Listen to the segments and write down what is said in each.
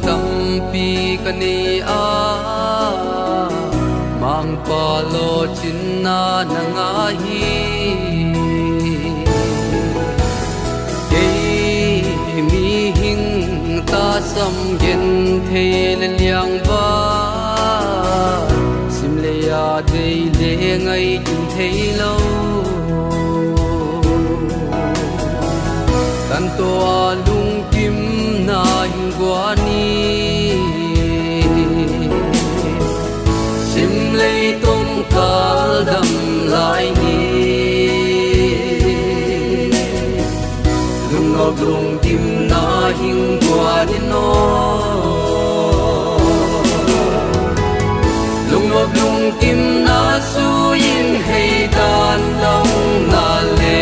tam pi kani a mang pa lo chin na nanga hi ke mi hing ta sam gen the le liang ba sim le ya dei le ngai kin thei lo tan to lung kim na hing gwa ni sim le tom kal dam lai ni lung ngọc lung kim na hing gwa ni no lung ngọc lung kim na su yin hay dan long na le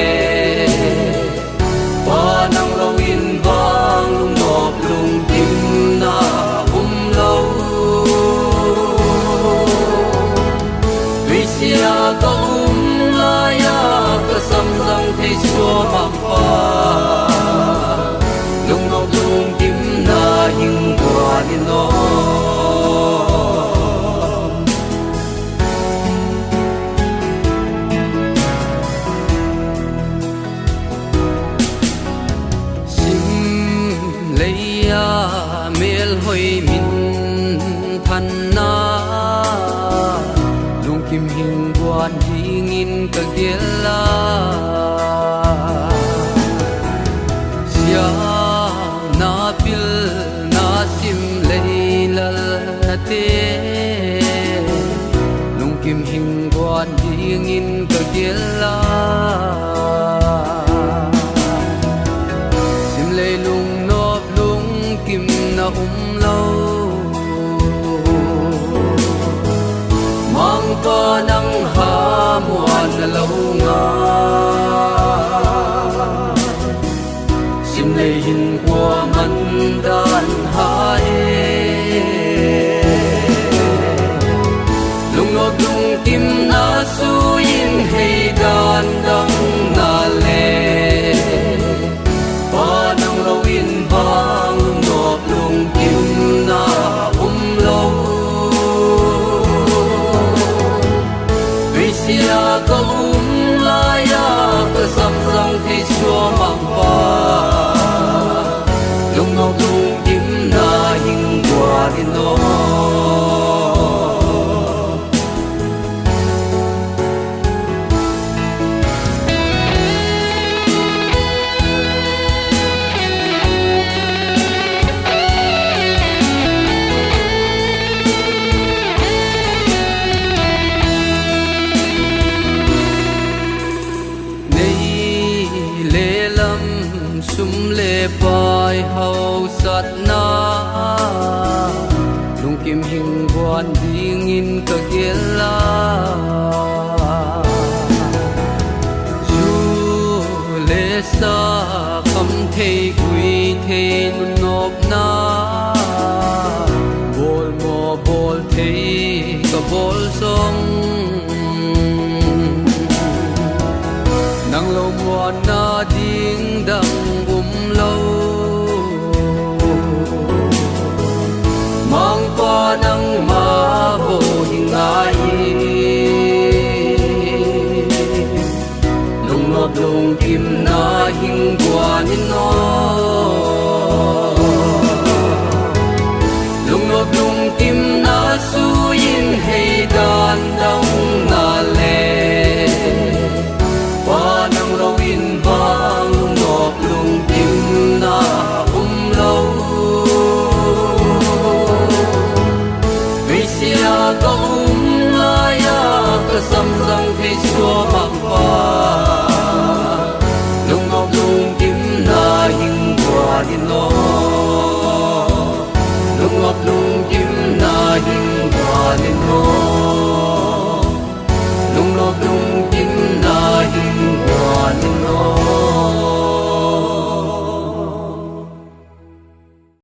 pa nang lo in vang lung ngọc lung kim na lâu tuy xia có la ya có sam răng thấy xua mang pa lung ngọc lung kim na hing qua đi nó mel hoi min than na lung kim hing guan hing in ka gela sia na pil na sim leilal te lung kim hing guan hing in ka gela sim le lung nop lung kim na lâu mang pa nang ha muan na lâu nga sim lei hin qua man dan ha lung ngọc lung kim na su yin hay dan dang na le pa nang lâu in vang ngọc lung kim na lâu tuy xia có la ya có sam răng thấy xua mang pa lung ngọc lung kim na hing qua đi nó sum le pai hau sat na lung kim hing guan ding in ka gela ju le sa kham thei kui thei nun nop na bol mo bol thei ka bol song nang lo mo na ding dang lâu mang qua nắng ma vô hình ai lung ngọc lung kim na hing qua nên nó